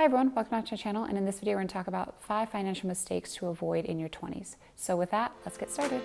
Hi everyone, welcome back to my channel, and in this video we're going to talk about 5 financial mistakes to avoid in your 20s. So with that, let's get started.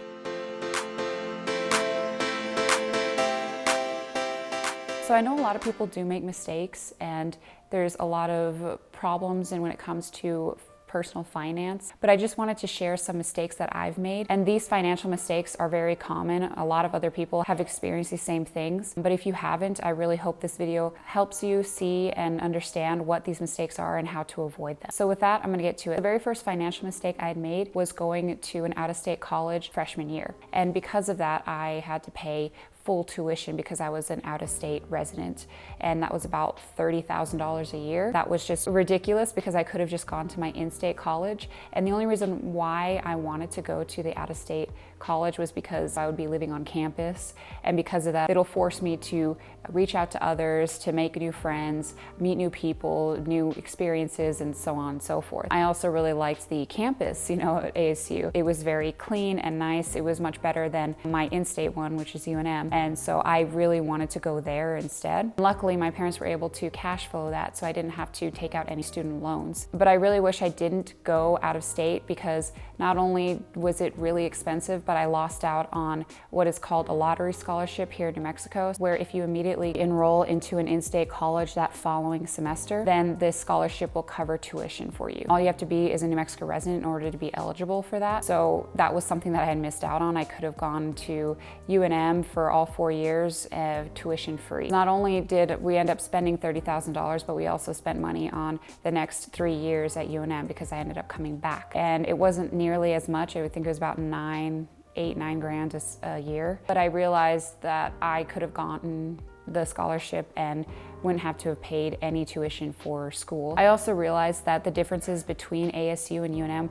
So I know a lot of people do make mistakes, and there's a lot of problems when it comes to personal finance, but I just wanted to share some mistakes that I've made. And these financial mistakes are very common. A lot of other people have experienced these same things, but if you haven't, I really hope this video helps you see and understand what these mistakes are and how to avoid them. So with that, I'm gonna get to it. The very first financial mistake I had made was going to an out-of-state college freshman year. And because of that, I had to pay full tuition because I was an out-of-state resident, and that was about $30,000 a year. That was just ridiculous because I could have just gone to my in-state college, and the only reason why I wanted to go to the out-of-state college was because I would be living on campus, and because of that, it'll force me to reach out to others, to make new friends, meet new people, new experiences, and so on and so forth. I also really liked the campus, at ASU. It was very clean and nice. It was much better than my in-state one, which is UNM. And so I really wanted to go there instead. Luckily, my parents were able to cash flow that, so I didn't have to take out any student loans. But I really wish I didn't go out of state, because not only was it really expensive, but I lost out on what is called a lottery scholarship here in New Mexico, where if you immediately enroll into an in-state college that following semester, then this scholarship will cover tuition for you. All you have to be is a New Mexico resident in order to be eligible for that. So that was something that I had missed out on. I could have gone to UNM for all 4 years tuition free. Not only did we end up spending $30,000, but we also spent money on the next 3 years at UNM because I ended up coming back. And it wasn't nearly as much. I would think it was about 9 grand a year. But I realized that I could have gotten the scholarship and wouldn't have to have paid any tuition for school. I also realized that the differences between ASU and UNM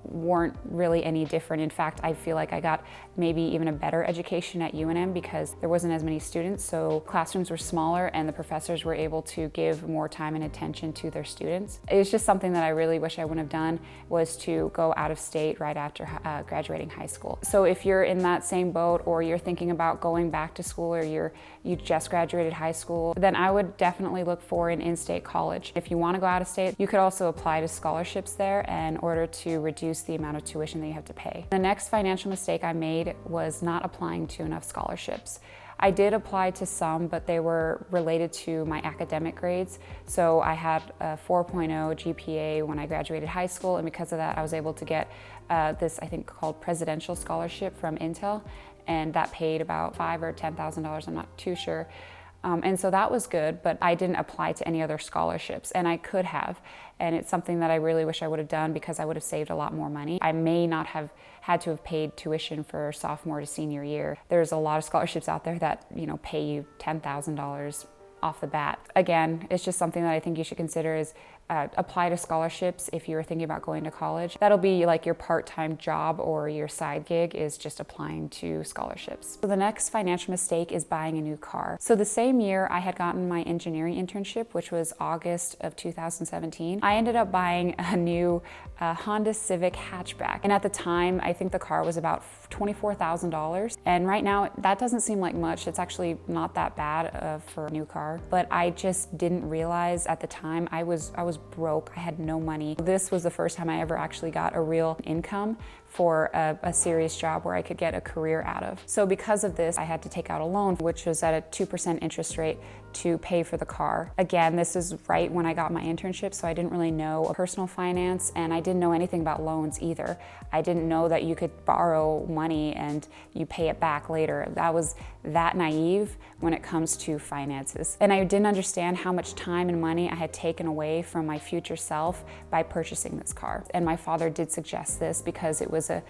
weren't really any different. In fact, I feel like I got maybe even a better education at UNM because there wasn't as many students, so classrooms were smaller and the professors were able to give more time and attention to their students. It was just something that I really wish I wouldn't have done, was to go out of state right after graduating high school. So if you're in that same boat, or you're thinking about going back to school, or you just graduated high school, then I would definitely look for an in-state college. If you want to go out of state, you could also apply to scholarships there in order to reduce the amount of tuition that you have to pay. The next financial mistake I made was not applying to enough scholarships. I did apply to some, but they were related to my academic grades. So I had a 4.0 GPA when I graduated high school, and because of that, I was able to get this, I think, called presidential scholarship from Intel, and that paid about $5,000 or $10,000, I'm not too sure. And so that was good, but I didn't apply to any other scholarships, and I could have. And it's something that I really wish I would have done, because I would have saved a lot more money. I may not have had to have paid tuition for sophomore to senior year. There's a lot of scholarships out there that, pay you $10,000 off the bat. Again, it's just something that I think you should consider is apply to scholarships if you're thinking about going to college. That'll be like your part-time job, or your side gig is just applying to scholarships. So the next financial mistake is buying a new car. So the same year I had gotten my engineering internship, which was August of 2017, I ended up buying a new Honda Civic hatchback. And at the time, I think the car was about $24,000. And right now, that doesn't seem like much. It's actually not that bad for a new car. But I just didn't realize at the time I was broke. I had no money. This was the first time I ever actually got a real income for a serious job where I could get a career out of. So because of this, I had to take out a loan, which was at a 2% interest rate, to pay for the car. Again, this is right when I got my internship, so I didn't really know personal finance, and I didn't know anything about loans either. I didn't know that you could borrow money and you pay it back later. I was that naive when it comes to finances. And I didn't understand how much time and money I had taken away from my future self by purchasing this car. And my father did suggest this because it was a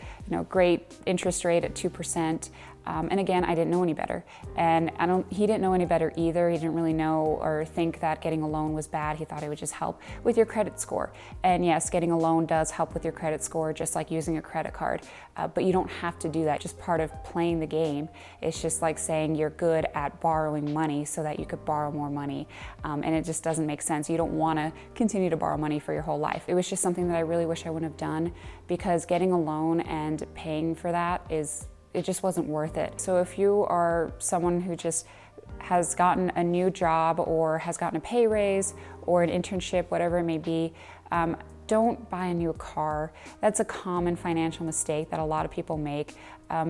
great interest rate at 2%. And again, I didn't know any better. And he didn't know any better either. He didn't really know or think that getting a loan was bad. He thought it would just help with your credit score. And yes, getting a loan does help with your credit score, just like using a credit card. But you don't have to do that. Just part of playing the game. It's just like saying you're good at borrowing money so that you could borrow more money. And it just doesn't make sense. You don't want to continue to borrow money for your whole life. It was just something that I really wish I wouldn't have done, because getting a loan and paying for that it just wasn't worth it. So if you are someone who just has gotten a new job, or has gotten a pay raise, or an internship, whatever it may be, don't buy a new car. That's a common financial mistake that a lot of people make.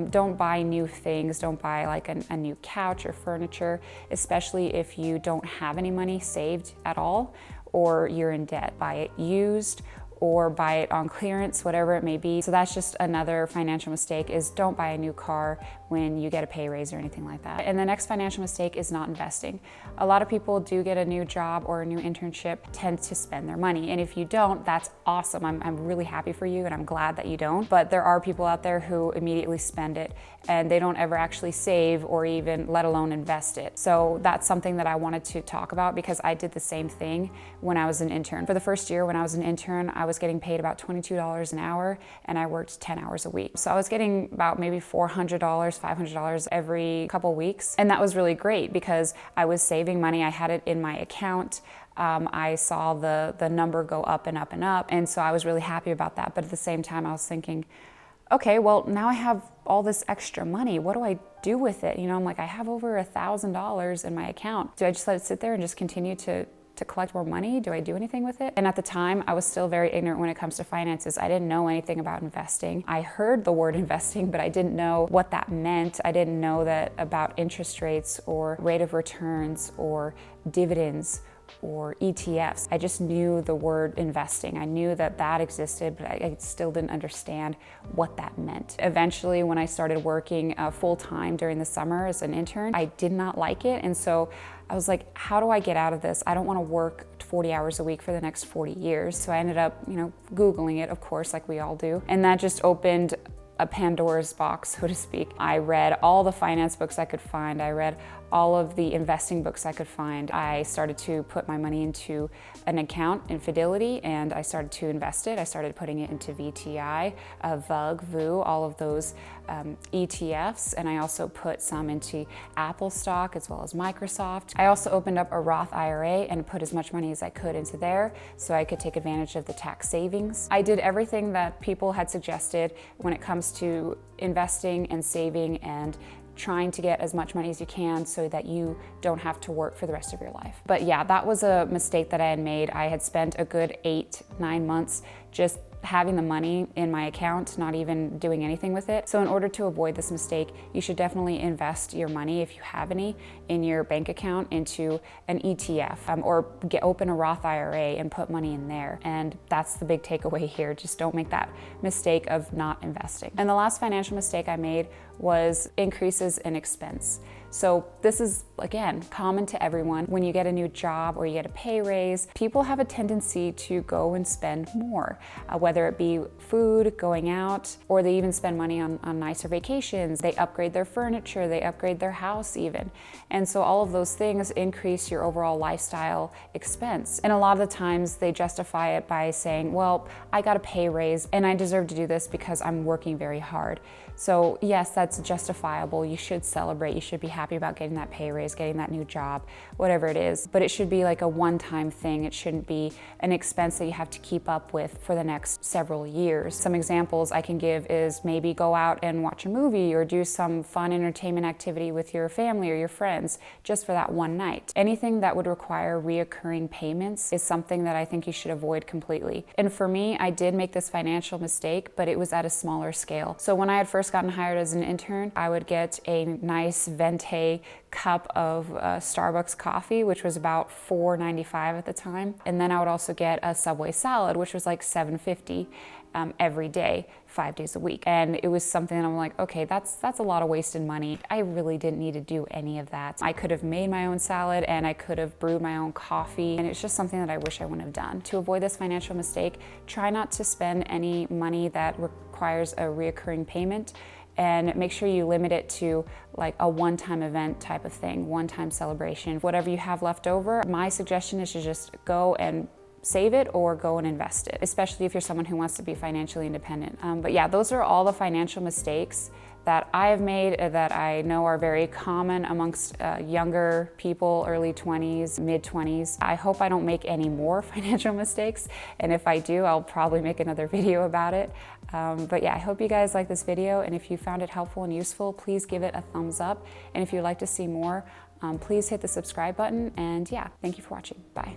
Don't buy new things. Don't buy like a new couch or furniture, especially if you don't have any money saved at all or you're in debt. Buy it used or buy it on clearance, whatever it may be. So that's just another financial mistake, is don't buy a new car when you get a pay raise or anything like that. And the next financial mistake is not investing. A lot of people do get a new job or a new internship, tend to spend their money. And if you don't, that's awesome. I'm really happy for you and I'm glad that you don't. But there are people out there who immediately spend it and they don't ever actually save or even let alone invest it. So that's something that I wanted to talk about because I did the same thing when I was an intern. For the first year when I was an intern, I was getting paid about $22 an hour and I worked 10 hours a week. So I was getting about maybe $400, $500 every couple weeks. And that was really great because I was saving money. I had it in my account. I saw the number go up and up and up. And so I was really happy about that. But at the same time, I was thinking, okay, well, now I have all this extra money. What do I do with it? You know, I'm like, I have over $1,000 in my account. Do I just let it sit there and just continue to collect more money? Do I do anything with it? And at the time, I was still very ignorant when it comes to finances. I didn't know anything about investing. I heard the word investing, but I didn't know what that meant. I didn't know that about interest rates or rate of returns or dividends or ETFs. I just knew the word investing. I knew that that existed, but I still didn't understand what that meant. Eventually, when I started working full-time during the summer as an intern, I did not like it. And so I was like, how do I get out of this? I don't want to work 40 hours a week for the next 40 years. So I ended up, Googling it, of course, like we all do. And that just opened a Pandora's box, so to speak. I read all the finance books I could find. I read all of the investing books I could find. I started to put my money into an account in Fidelity and I started to invest it. I started putting it into VTI, VUG, VU, all of those ETFs. And I also put some into Apple stock as well as Microsoft. I also opened up a Roth IRA and put as much money as I could into there so I could take advantage of the tax savings. I did everything that people had suggested when it comes to investing and saving and trying to get as much money as you can so that you don't have to work for the rest of your life. But yeah, that was a mistake that I had made. I had spent a good 8-9 months just having the money in my account, not even doing anything with it. So in order to avoid this mistake, you should definitely invest your money, if you have any, in your bank account into an ETF or open a Roth IRA and put money in there. And that's the big takeaway here. Just don't make that mistake of not investing. And the last financial mistake I made was increases in expense. So this is, again, common to everyone. When you get a new job or you get a pay raise, people have a tendency to go and spend more, whether it be food, going out, or they even spend money on nicer vacations. They upgrade their furniture, they upgrade their house even. And so all of those things increase your overall lifestyle expense. And a lot of the times they justify it by saying, well, I got a pay raise and I deserve to do this because I'm working very hard. So yes, that's justifiable. You should celebrate. You should be happy about getting that pay raise, getting that new job, whatever it is. But it should be like a one-time thing. It shouldn't be an expense that you have to keep up with for the next several years. Some examples I can give is maybe go out and watch a movie or do some fun entertainment activity with your family or your friends just for that one night. Anything that would require reoccurring payments is something that I think you should avoid completely. And for me, I did make this financial mistake, but it was at a smaller scale. So when I had first gotten hired as an intern, I would get a nice venti cup of Starbucks coffee, which was about $4.95 at the time. And then I would also get a Subway salad, which was like $7.50 every day, 5 days a week. And it was something that I'm like, okay, that's a lot of wasted money. I really didn't need to do any of that. I could have made my own salad and I could have brewed my own coffee. And it's just something that I wish I wouldn't have done. To avoid this financial mistake, try not to spend any money that requires a reoccurring payment, and make sure you limit it to like a one-time event type of thing, one-time celebration. Whatever you have left over, my suggestion is to just go and save it or go and invest it, especially if you're someone who wants to be financially independent. But yeah, those are all the financial mistakes that I have made that I know are very common amongst younger people, early 20s, mid 20s. I hope I don't make any more financial mistakes, and if I do, I'll probably make another video about it. But yeah, I hope you guys like this video, and if you found it helpful and useful, please give it a thumbs up. And if you'd like to see more, please hit the subscribe button, and yeah, thank you for watching. Bye.